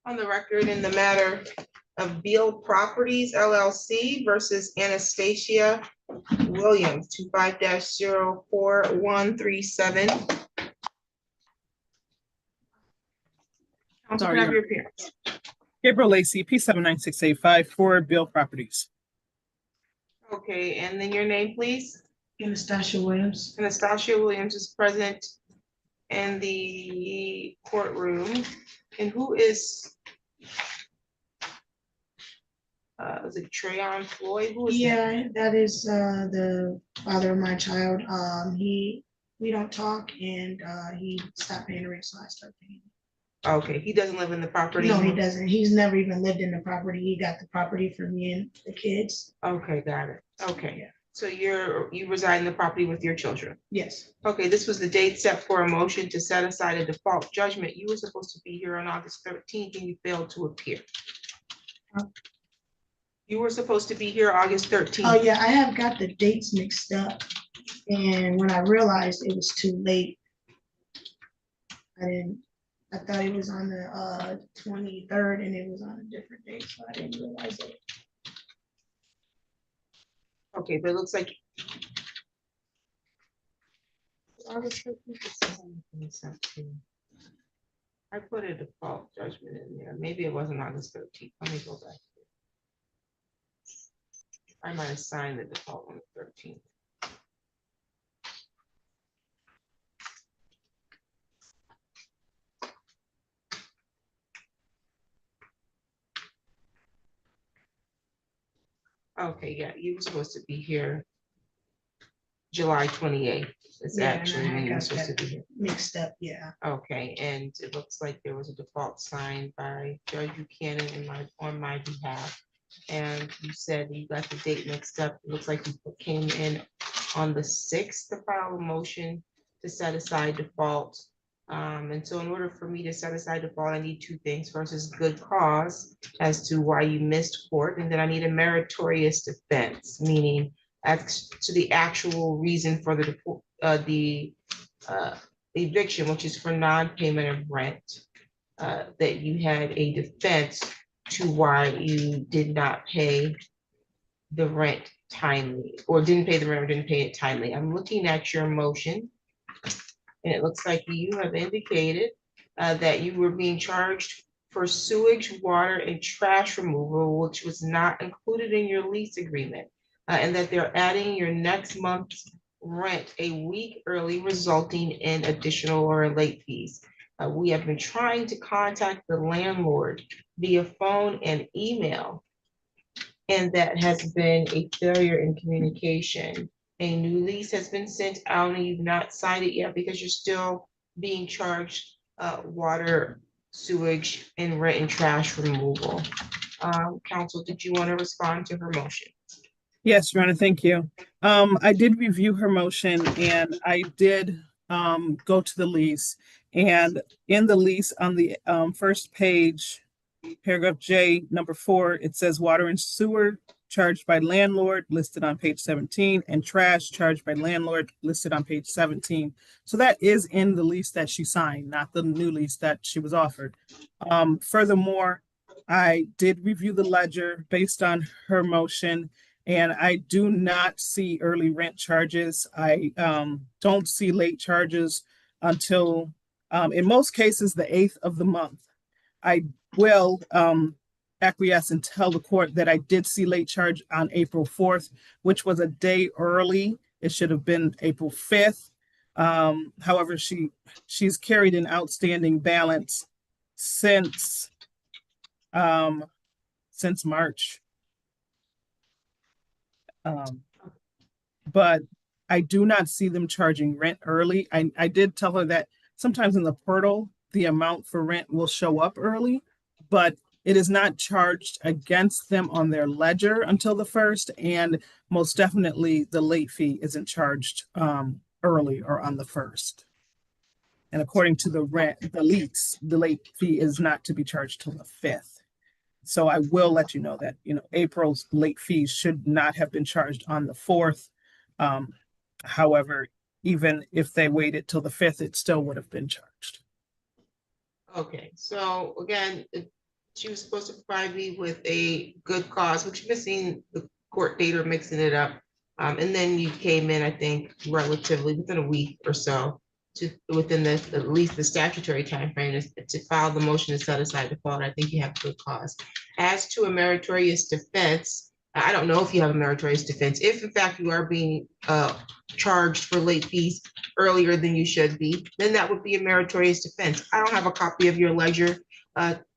On the record in the matter of Beal Properties LLC versus Anastasia Williams, 25-04137. Council, can I have your appearance? Gabriel Lacey, P79685 for Bill Properties. Okay, and then your name, please? Anastasia Williams. Anastasia Williams is present in the courtroom. And who is it Treyon Floyd? Who is that? Yeah, that is the father of my child. We don't talk, and he stopped paying the rent, so I started paying. Okay, he doesn't live in the property? No, he doesn't. He's never even lived in the property. He got the property for me and the kids. Okay, got it. Okay. Yeah. So you reside in the property with your children? Yes. Okay, this was the date set for a motion to set aside a default judgment. You were supposed to be here on August 13th and you failed to appear. You were supposed to be here August 13th. Oh, yeah, I have got the dates mixed up. And when I realized it was too late, I thought it was on the 23rd and it was on a different date, so I didn't realize it. Okay, but it looks like August 13th is something. I put a default judgment in there. Maybe it wasn't August 13th. Let me go back. I might have signed the default on the 13th. Okay, yeah, you were supposed to be here July 28th. It's actually when you were supposed to be here. Mixed up, yeah. Okay, and it looks like there was a default signed by Judge Buchanan on my behalf. And you said you got the date mixed up. It looks like you came in on the 6th to file a motion to set aside default. And so in order for me to set aside default, I need two things. First is good cause as to why you missed court. And then I need a meritorious defense, meaning as to the actual reason for the eviction, which is for non-payment of rent, that you had a defense to why you did not pay the rent timely, or didn't pay the rent or didn't pay it timely. I'm looking at your motion, and it looks like you have indicated that you were being charged for sewage, water, and trash removal, which was not included in your lease agreement, and that they're adding your next month's rent a week early, resulting in additional or late fees. We have been trying to contact the landlord via phone and email, and that has been a failure in communication. A new lease has been sent out and you've not signed it yet because you're still being charged water, sewage, and rent and trash removal. Counsel, did you want to respond to her motion? Yes, Your Honor, thank you. I did review her motion and I did go to the lease. And in the lease on the first page, paragraph J, number 4, it says water and sewer charged by landlord listed on page 17 and trash charged by landlord listed on page 17. So that is in the lease that she signed, not the new lease that she was offered. Furthermore, I did review the ledger based on her motion, and I do not see early rent charges. I don't see late charges until, in most cases, the 8th of the month. I will acquiesce and tell the court that I did see late charge on April 4th, which was a day early. It should have been April 5th. However, she's carried an outstanding balance since March. But I do not see them charging rent early. I did tell her that sometimes in the portal, the amount for rent will show up early, but it is not charged against them on their ledger until the 1st, and most definitely the late fee isn't charged early or on the 1st. And according to the lease, the late fee is not to be charged till the 5th. So I will let you know that, April's late fees should not have been charged on the 4th. However, even if they waited till the 5th, it still would have been charged. Okay, so again, She was supposed to provide me with a good cause, which missing the court date or mixing it up. And then you came in, I think, relatively within a week or so, to within the at least the statutory timeframe to file the motion to set aside the fault. I think you have good cause. As to a meritorious defense, I don't know if you have a meritorious defense. If in fact you are being charged for late fees earlier than you should be, then that would be a meritorious defense. I don't have a copy of your ledger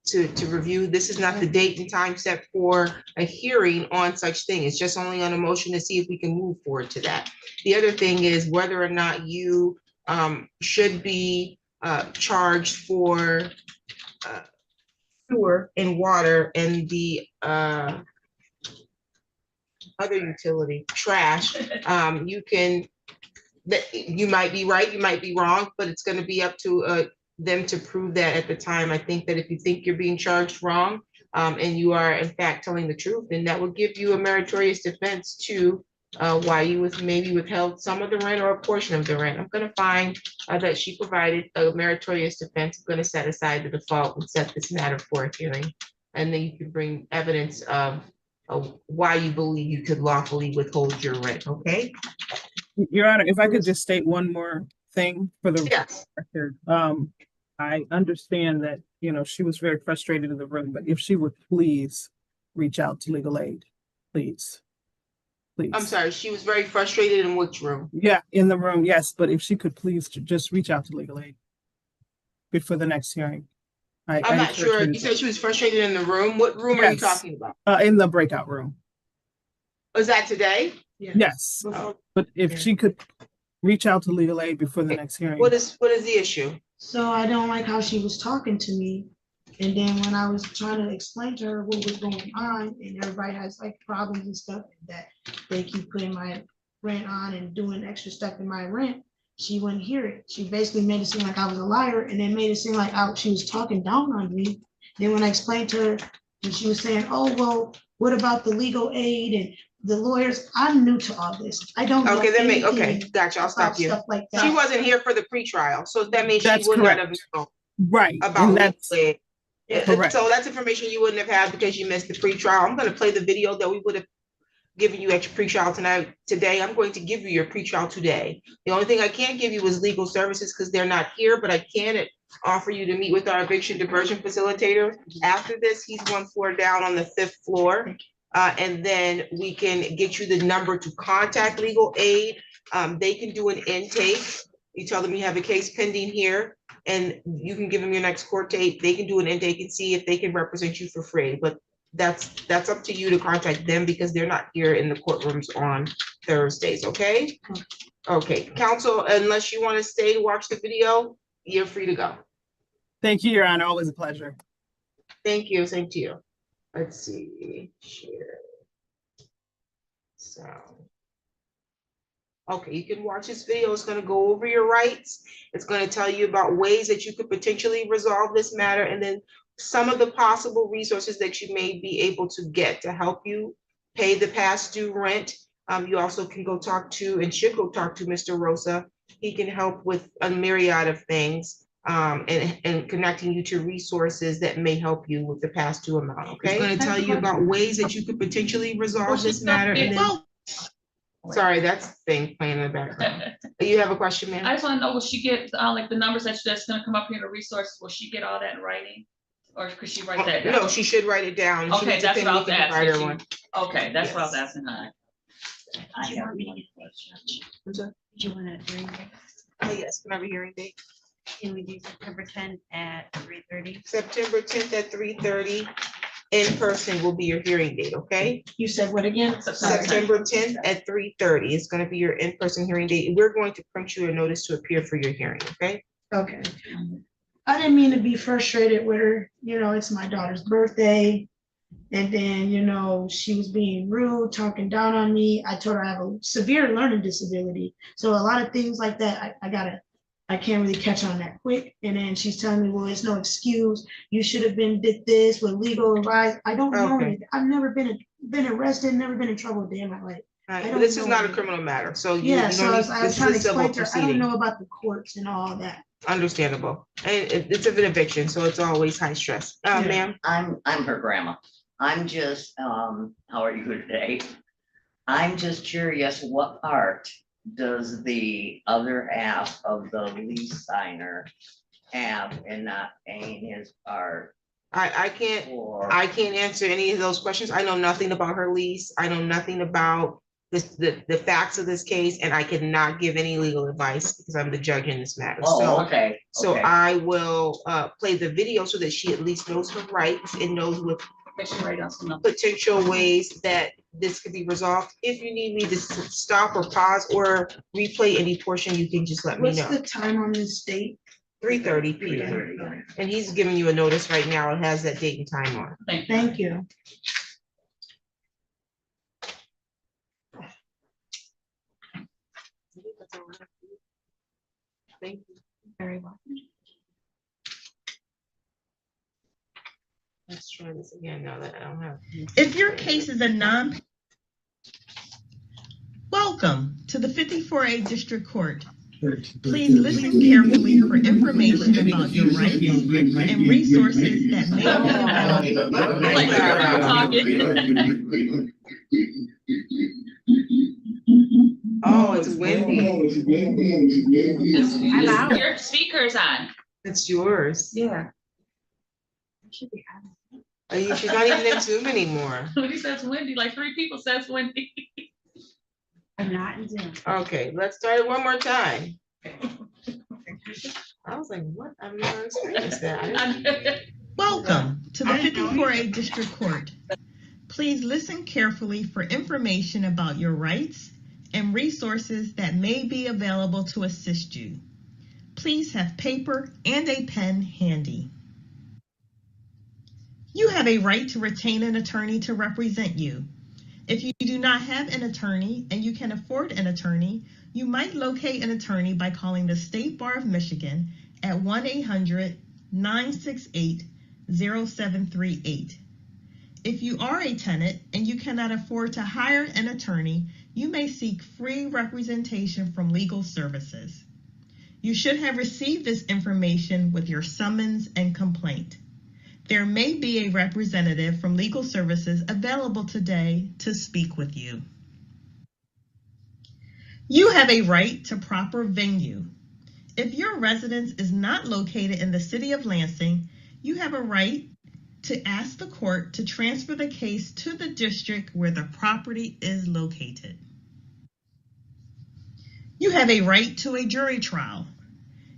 to review. This is not the date and time set for a hearing on such thing. It's just only on a motion to see if we can move forward to that. The other thing is whether or not you should be charged for sewer and water and the other utility, trash. You can, you might be right, you might be wrong, but it's going to be up to them to prove that at the time. I think that if you think you're being charged wrong and you are in fact telling the truth, then that would give you a meritorious defense to why you was maybe withheld some of the rent or a portion of the rent. I'm going to find that she provided a meritorious defense. I'm going to set aside the default and set this matter for a hearing. And then you can bring evidence of why you believe you could lawfully withhold your rent, okay? Your Honor, if I could just state one more thing for the Yes. record. I understand that, you know, she was very frustrated in the room, but if she would please reach out to legal aid, please. Please. I'm sorry, she was very frustrated in which room? Yeah, in the room, yes, but if she could please just reach out to legal aid before the next hearing. I'm not sure. You said she was frustrated in the room. What room are you talking about? In the breakout room. Was that today? Yes, but if she could reach out to legal aid before the next hearing. What is the issue? So I don't like how she was talking to me. And then when I was trying to explain to her what was going on, and everybody has like problems and stuff that they keep putting my rent on and doing extra stuff in my rent, she wouldn't hear it. She basically made it seem like I was a liar, and then made it seem like she was talking down on me. Then when I explained to her, and she was saying, "Oh, well, what about the legal aid and the lawyers?" I'm new to all this. I don't know. Okay, gotcha. I'll stop you. Stuff like that. She wasn't here for the pretrial, so that means That's she would not have known right about and that's legal aid. correct. So that's information you wouldn't have had because you missed the pretrial. I'm going to play the video that we would have given you at your pretrial today. I'm going to give you your pretrial today. The only thing I can't give you is legal services because they're not here, but I can offer you to meet with our eviction diversion facilitator. After this, he's one floor down on the 5th floor. And then we can get you the number to contact legal aid. They can do an intake. You tell them you have a case pending here and you can give them your next court date. They can do an intake and see if they can represent you for free. But that's up to you to contact them because they're not here in the courtrooms on Thursdays, okay? Okay, counsel, unless you want to stay to watch the video, you're free to go. Thank you, Your Honor. Always a pleasure. Thank you. Same to you. Let's see. Share. So. Okay, you can watch this video. It's going to go over your rights. It's going to tell you about ways that you could potentially resolve this matter and then some of the possible resources that you may be able to get to help you pay the past due rent. You also can go talk to and should go talk to Mr. Rosa. He can help with a myriad of things and connecting you to resources that may help you with the past due amount, okay? It's going to tell you about ways that you could potentially resolve this matter and then sorry, that's thing playing in the background. You have a question, ma'am? I just want to know, will she get like the numbers that's going to come up here, the resources, will she get all that in writing? Or could she write that down? No, she should write it down. Okay, that's what I was asking. Okay, that's what I was Yes. asking. I have one question. I'm sorry? Do you want a hearing date? Yes, can I have a hearing date? Can we do September 10th at 3:30? September 10th at 3:30. In person will be your hearing date, okay? You said what again? September 10th at 3:30 is going to be your in-person hearing date. We're going to print you a notice to appear for your hearing, okay? Okay. I didn't mean to be frustrated with her. You know, it's my daughter's birthday. And then, you know, she was being rude, talking down on me. I told her I have a severe learning disability. So a lot of things like that, I can't really catch on that quick. And then she's telling me, well, it's no excuse. You should have did this with legal advice. I don't know Okay. anything. I've never been arrested, never been in trouble a day in my life. Right, I but don't this is know not a it. criminal matter, so Yeah, you so don't I need, was this is trying a to civil explain to her, I don't proceeding. know about the courts and all that. Understandable. And it's an eviction, so it's always high stress. Yeah. Ma'am, I'm her grandma. I'm just, how are you today? I'm just curious, what part does the other half of the lease signer have in not paying his part I can't, for? I can't answer any of those questions. I know nothing about her lease. I know nothing about the facts of this case, and I cannot give any legal advice because I'm the judge in this matter. Oh, So, okay, so okay. I will play the video so that she at least knows her rights and knows what Make sure you write down some numbers. potential ways that this could be resolved. If you need me to stop or pause or replay any portion, you can just let me What's know. the time on this date? 3:30 p.m. And he's giving you a notice right now. It has that date and time on. Thank you. Thank you. Thank you. Very well. Let's try this again now that I don't have. If your case is a non. Welcome to the 54A District Court. Please listen carefully for information about your rights and resources that may be available. Like, you're around talking. Oh, it's windy. I'm out. Your speaker's on. It's yours. Yeah. She's not even in Zoom anymore. When he says Wendy, like 3 people says Wendy. I'm not in Zoom. Okay, let's start it one more time. I was like, what? I've never experienced that. Welcome to the 54A District Court. Please listen carefully for information about your rights and resources that may be available to assist you. Please have paper and a pen handy. You have a right to retain an attorney to represent you. If you do not have an attorney and you can afford an attorney, you might locate an attorney by calling the State Bar of Michigan at 1-800-968-0738. If you are a tenant and you cannot afford to hire an attorney, you may seek free representation from legal services. You should have received this information with your summons and complaint. There may be a representative from legal services available today to speak with you. You have a right to proper venue. If your residence is not located in the city of Lansing, you have a right to ask the court to transfer the case to the district where the property is located. You have a right to a jury trial.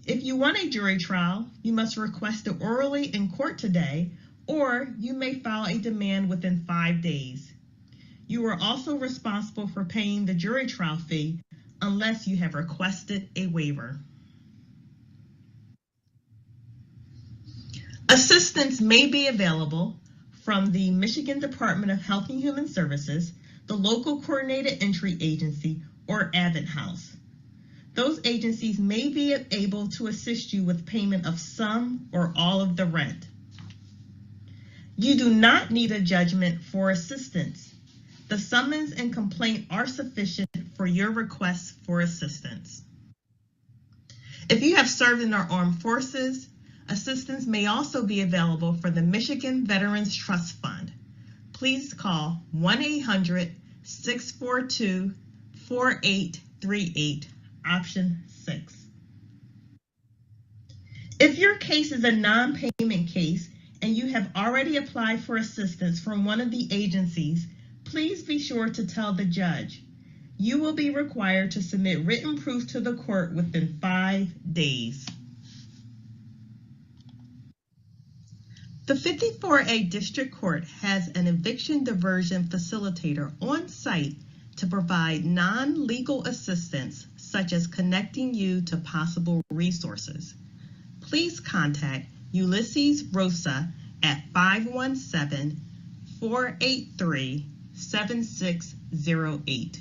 If you want a jury trial, you must request it orally in court today, or you may file a demand within 5 days. You are also responsible for paying the jury trial fee unless you have requested a waiver. Assistance may be available from the Michigan Department of Health and Human Services, the local coordinated entry agency, or Abbott House. Those agencies may be able to assist you with payment of some or all of the rent. You do not need a judgment for assistance. The summons and complaint are sufficient for your request for assistance. If you have served in our armed forces, assistance may also be available for the Michigan Veterans Trust Fund. Please call 1-800-642-4838. Option 6. If your case is a non-payment case and you have already applied for assistance from one of the agencies, please be sure to tell the judge. You will be required to submit written proof to the court within 5 days. The 54A District Court has an eviction diversion facilitator on site to provide non-legal assistance, such as connecting you to possible resources. Please contact Ulysses Rosa at 517-483-7608.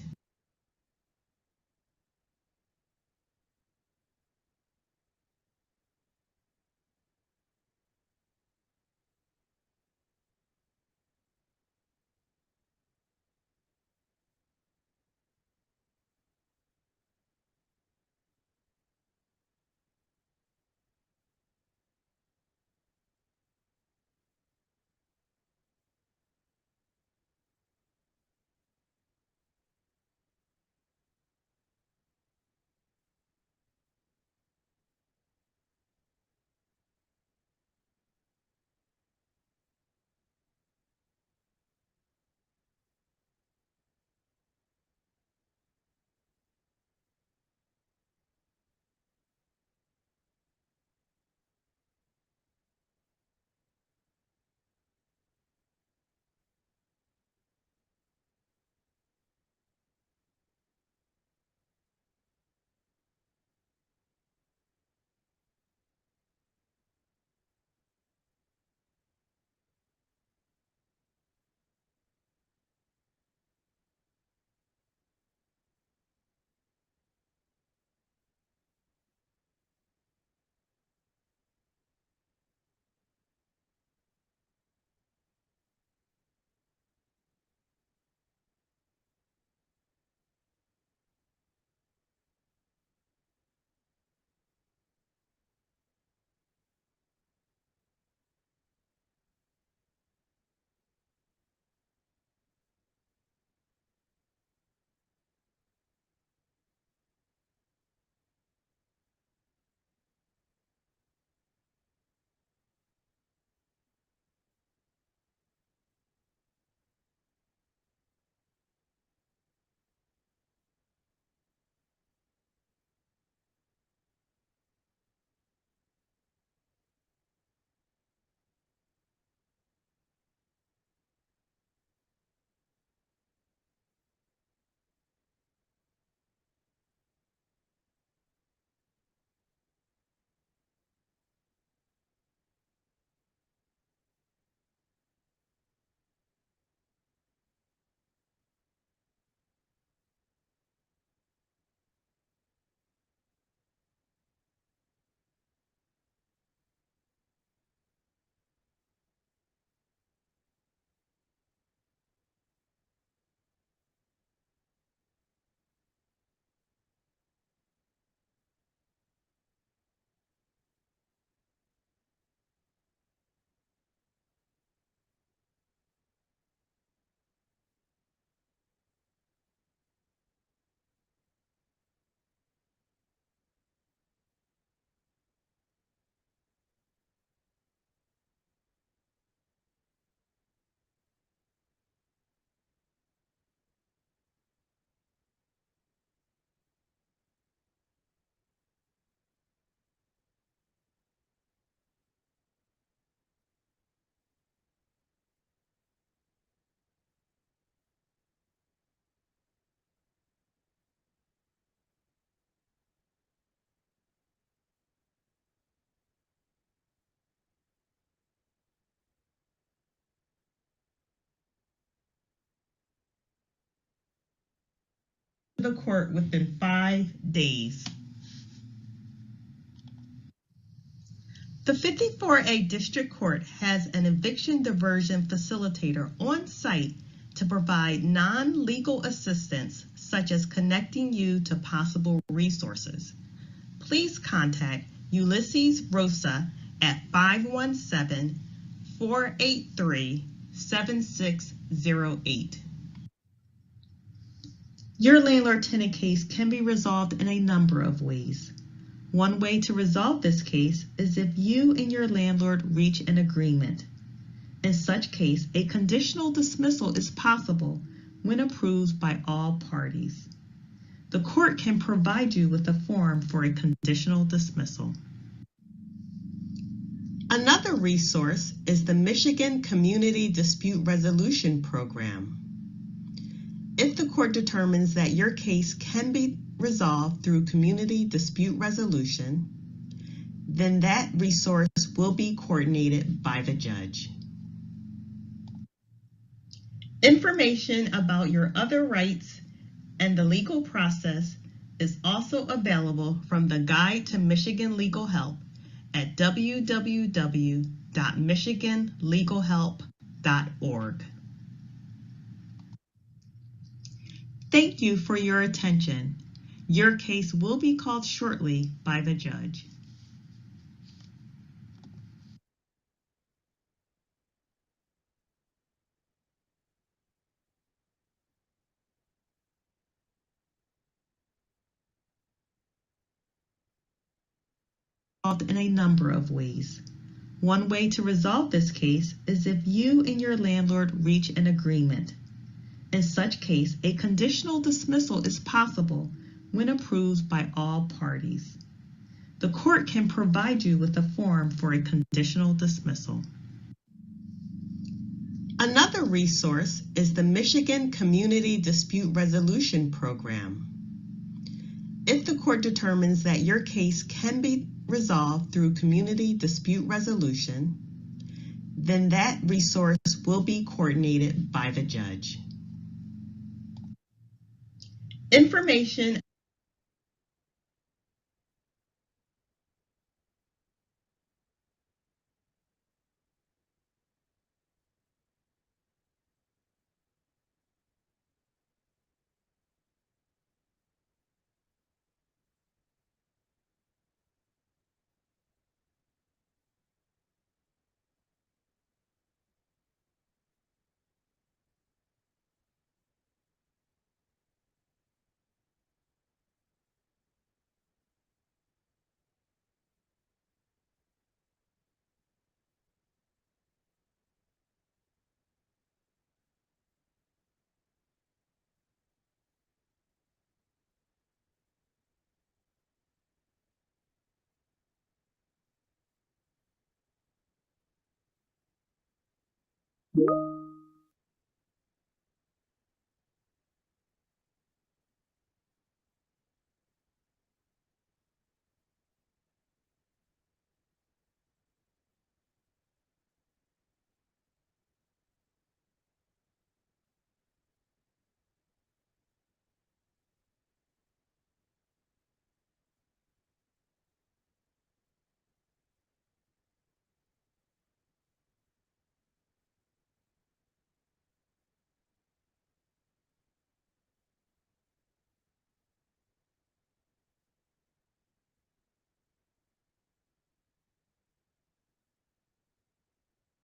the court within 5 days. The 54A District Court has an eviction diversion facilitator on site to provide non-legal assistance, such as connecting you to possible resources. Please contact Ulysses Rosa at 517-483-7608. Your landlord-tenant case can be resolved in a number of ways. One way to resolve this case is if you and your landlord reach an agreement. In such case, a conditional dismissal is possible when approved by all parties. The court can provide you with a form for a conditional dismissal. Another resource is the Michigan Community Dispute Resolution Program. If the court determines that your case can be resolved through community dispute resolution, then that resource will be coordinated by the judge. Information about your other rights and the legal process is also available from the Guide to Michigan Legal Help at www.michiganlegalhelp.org. Thank you for your attention. Your case will be called shortly by the judge. In a number of ways. One way to resolve this case is if you and your landlord reach an agreement. In such case, a conditional dismissal is possible when approved by all parties. The court can provide you with a form for a conditional dismissal. Another resource is the Michigan Community Dispute Resolution Program. If the court determines that your case can be resolved through community dispute resolution, then that resource will be coordinated by the judge. Information